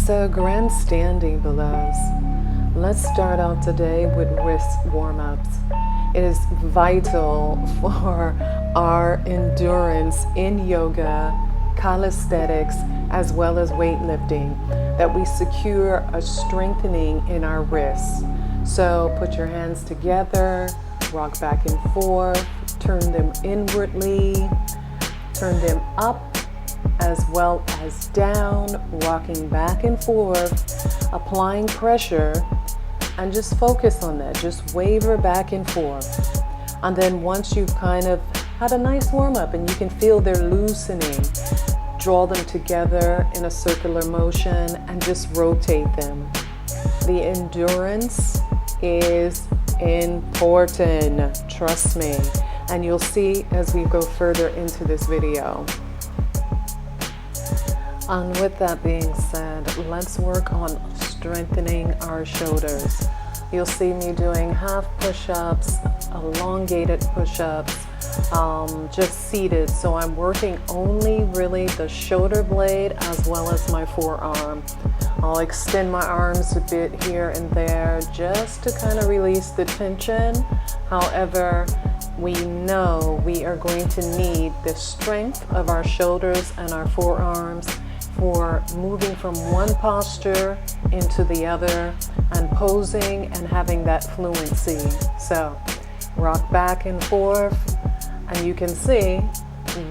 So grandstanding, beloveds. Let's start out today with wrist warm-ups. It is vital for our endurance in yoga, calisthenics, as well as weightlifting that we secure a strengthening in our wrists. So put your hands together, rock back and forth, turn them inwardly, turn them up as well as down, rocking back and forth, applying pressure, and just focus on that. Just waver back and forth. And then once you've kind of had a nice warm up and you can feel they're loosening, draw them together in a circular motion and just rotate them. The endurance is important, trust me. And you'll see as we go further into this video. And with that being said, let's work on strengthening our shoulders. You'll see me doing half push-ups, elongated push-ups, just seated. So I'm working only really the shoulder blade as well as my forearm. I'll extend my arms a bit here and there just to kind of release the tension. However, we know we are going to need the strength of our shoulders and our forearms for moving from one posture into the other and posing and having that fluency. So rock back and forth, and you can see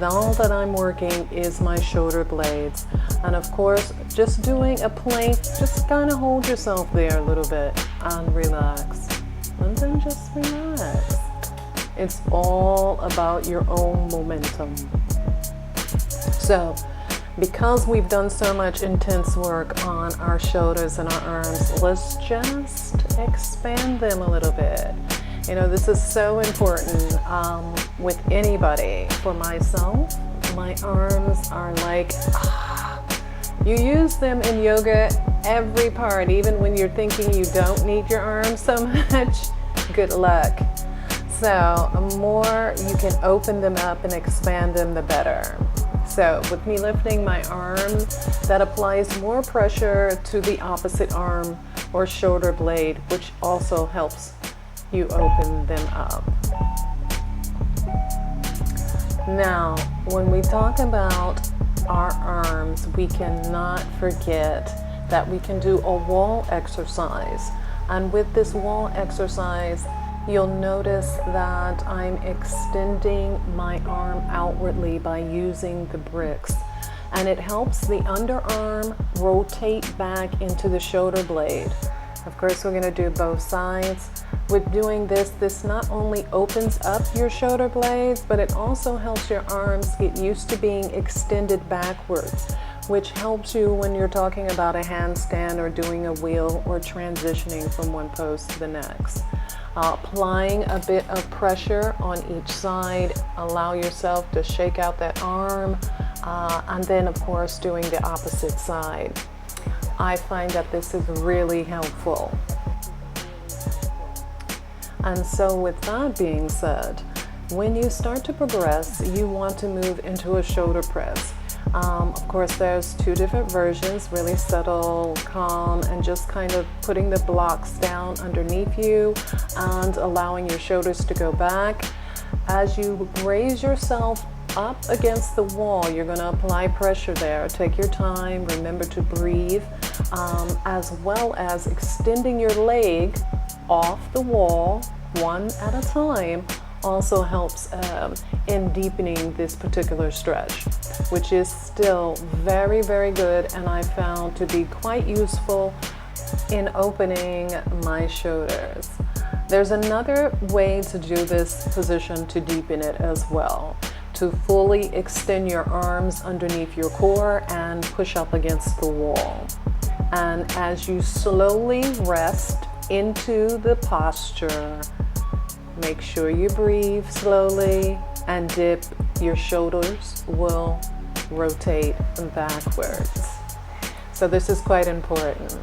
all that I'm working is my shoulder blades. And of course, just doing a plank, just kind of hold yourself there a little bit and relax, and then just relax. It's all about your own momentum. So because we've done so much intense work on our shoulders and our arms, let's just expand them a little bit. You know, this is so important with anybody. For myself, my arms are like, you use them in yoga, every part, even when you're thinking you don't need your arms so much, good luck. So the more you can open them up and expand them, the better. So with me lifting my arm, that applies more pressure to the opposite arm or shoulder blade, which also helps you open them up. Now, when we talk about our arms, we cannot forget that we can do a wall exercise. And with this wall exercise, you'll notice that I'm extending my arm outwardly by using the bricks. And it helps the underarm rotate back into the shoulder blade. Of course, we're going to do both sides. With doing this, this not only opens up your shoulder blades, but it also helps your arms get used to being extended backwards, which helps you when you're talking about a handstand or doing a wheel or transitioning from one pose to the next. Applying a bit of pressure on each side, allow yourself to shake out that arm, and then of course doing the opposite side. I find that this is really helpful. And so with that being said, when you start to progress, you want to move into a shoulder press. Of course, there's two different versions, really subtle, calm, and just kind of putting the blocks down underneath you and allowing your shoulders to go back. As you raise yourself up against the wall, you're going to apply pressure there. Take your time, remember to breathe, as well as extending your leg off the wall one at a time. Also helps in deepening this particular stretch, which is still very, very good, and I found to be quite useful in opening my shoulders. There's another way to do this position to deepen it as well, to fully extend your arms underneath your core and push up against the wall. And as you slowly rest into the posture, make sure you breathe slowly and dip. Your shoulders will rotate backwards. So this is quite important.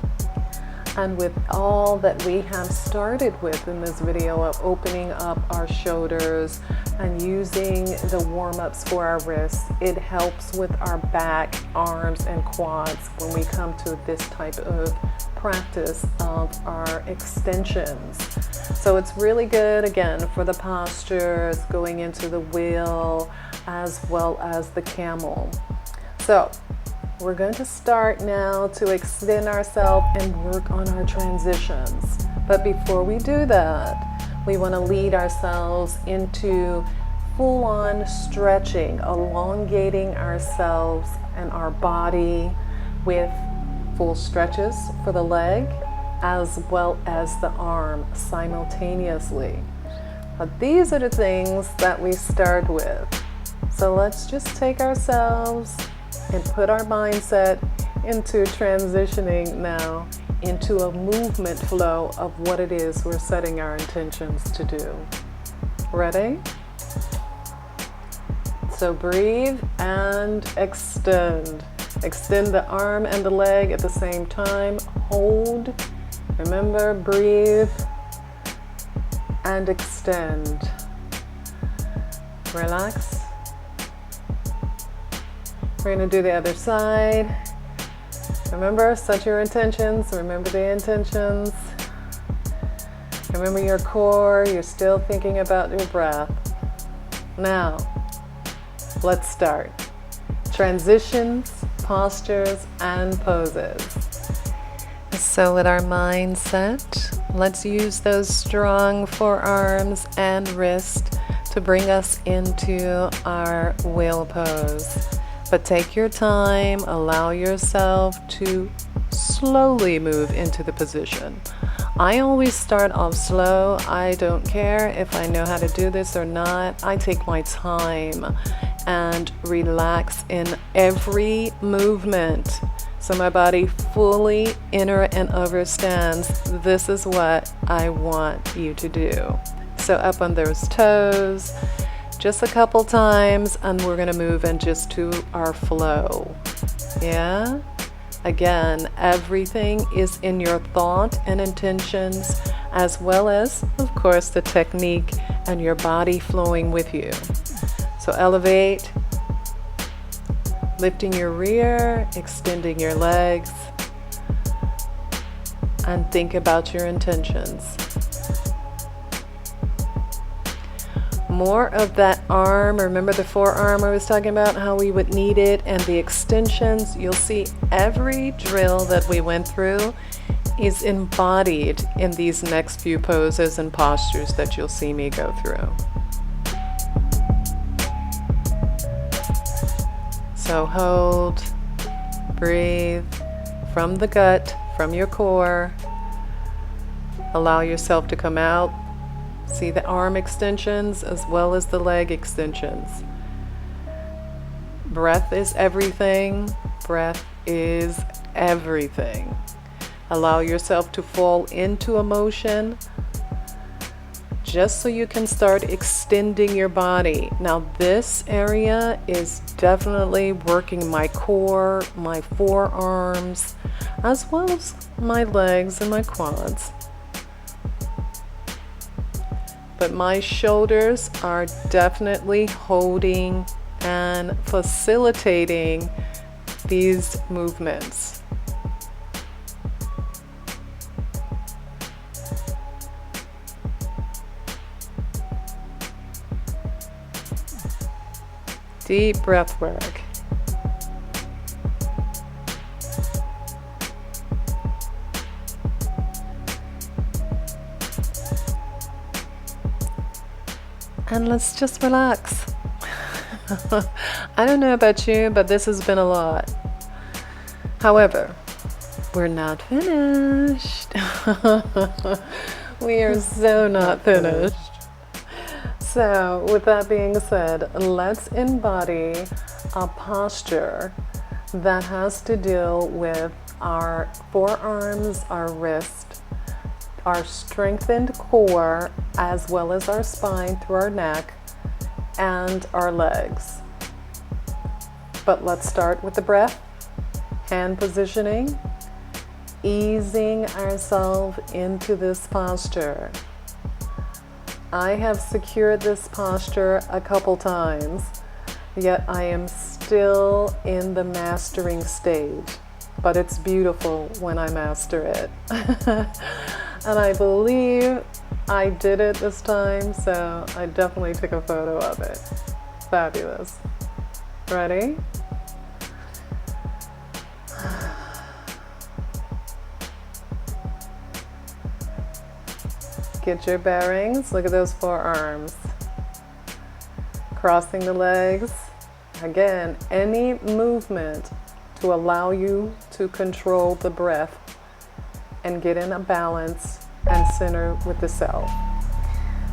And with all that we have started with in this video of opening up our shoulders and using the warm-ups for our wrists. It helps with our back, arms, and quads when we come to this type of practice of our extensions. So it's really good, again, for the postures, going into the wheel, as well as the camel. So we're going to start now to extend ourselves and work on our transitions. But before we do that, we want to lead ourselves into full-on stretching, elongating ourselves and our body with full stretches for the leg as well as the arm simultaneously. But these are the things that we start with. So let's just take ourselves and put our mindset into transitioning now into a movement flow of what it is we're setting our intentions to do. Ready? So breathe and extend. Extend the arm and the leg at the same time. Hold. Remember, breathe and extend. Relax. We're going to do the other side. Remember, set your intentions. Remember the intentions. Remember your core. You're still thinking about your breath. Now, let's start. Transitions, postures, and poses. So with our mindset, let's use those strong forearms and wrist to bring us into our wheel pose. But take your time, allow yourself to slowly move into the position. I always start off slow. I don't care if I know how to do this or not. I take my time and relax in every movement so my body fully enter and understands this is what I want you to do. So up on those toes, just a couple times, and we're gonna move in just to our flow. Yeah? Again, everything is in your thought and intentions, as well as, of course, the technique and your body flowing with you. So elevate, lifting your rear, extending your legs, and think about your intentions. More of that arm, remember the forearm I was talking about, how we would need it, and the extensions. You'll see every drill that we went through is embodied in these next few poses and postures that you'll see me go through. So hold, breathe from the gut, from your core. Allow yourself to come out. See the arm extensions as well as the leg extensions. Breath is everything. Breath is everything. Allow yourself to fall into a motion just so you can start extending your body. Now this area is definitely working my core, my forearms, as well as my legs and my quads. But my shoulders are definitely holding and facilitating these movements. Deep breath work. And let's just relax. I don't know about you, but this has been a lot. However, we're not finished. We are so not finished. So with that being said, let's embody a posture that has to deal with our forearms, our wrist, our strengthened core, as well as our spine through our neck and our legs. But let's start with the breath, hand positioning, easing ourselves into this posture. I have secured this posture a couple times, yet I am still in the mastering stage. But it's beautiful when I master it. And I believe I did it this time, so I definitely took a photo of it. Fabulous. Ready? Get your bearings. Look at those forearms. Crossing the legs. Again, any movement to allow you to control the breath and get in a balance and center with the self.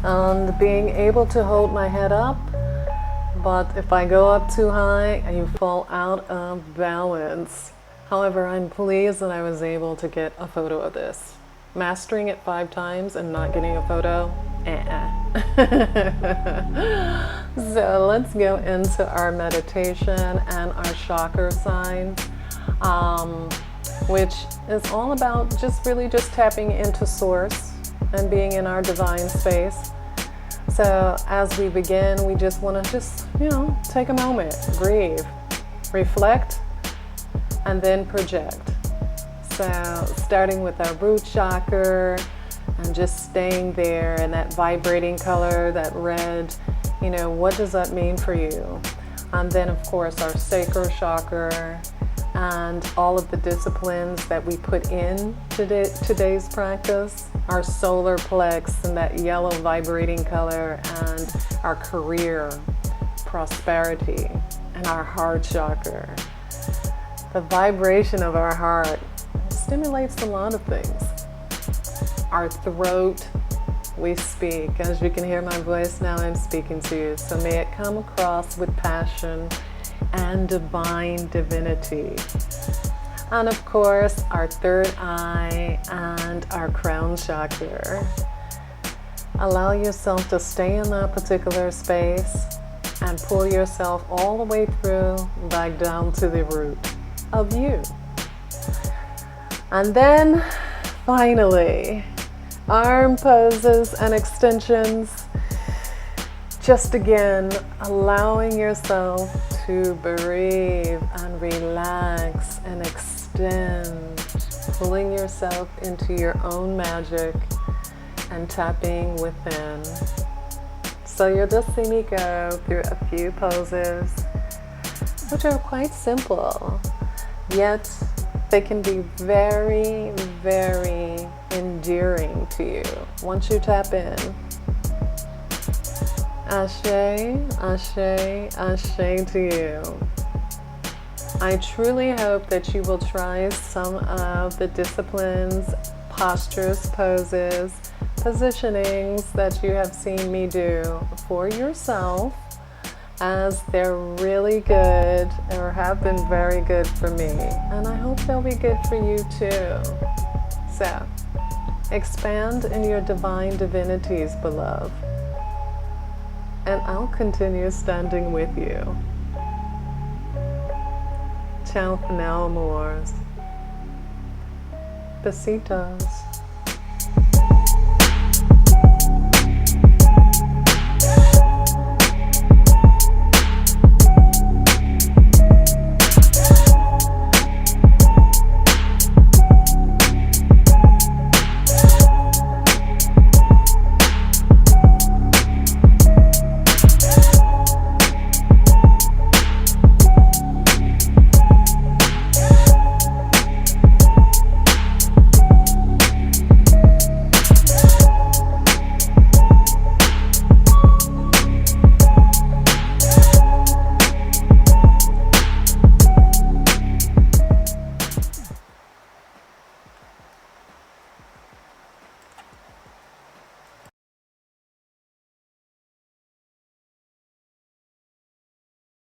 And being able to hold my head up, but if I go up too high, you fall out of balance. However, I'm pleased that I was able to get a photo of this. Mastering it 5 times and not getting a photo, So let's go into our meditation and our chakra signs, which is all about just tapping into source and being in our divine space. So as we begin, we just want to take a moment, breathe, reflect, and then project. So starting with our root chakra and just staying there in that vibrating color, that red, what does that mean for you? And then of course our sacral chakra and all of the disciplines that we put in today's practice, our solar plex and that yellow vibrating color, and our career, prosperity, and our heart chakra. The vibration of our heart stimulates a lot of things. Our throat, we speak. As you can hear my voice now, I'm speaking to you. So may it come across with passion and divine divinity. And of course, our third eye and our crown chakra. Allow yourself to stay in that particular space and pull yourself all the way through back down to the root of you. And then finally, arm poses and extensions. Just again, allowing yourself to breathe and relax and extend, pulling yourself into your own magic and tapping within. So you'll just see me go through a few poses, which are quite simple, yet they can be very, very endearing to you once you tap in. Ashe, ashe, ashe to you. I truly hope that you will try some of the disciplines, postures, poses, positionings that you have seen me do for yourself, as they're really good or have been very good for me, and I hope they'll be good for you too. So, expand in your divine divinities, beloved, and I'll continue standing with you. Ciao for now, amores. Besitos.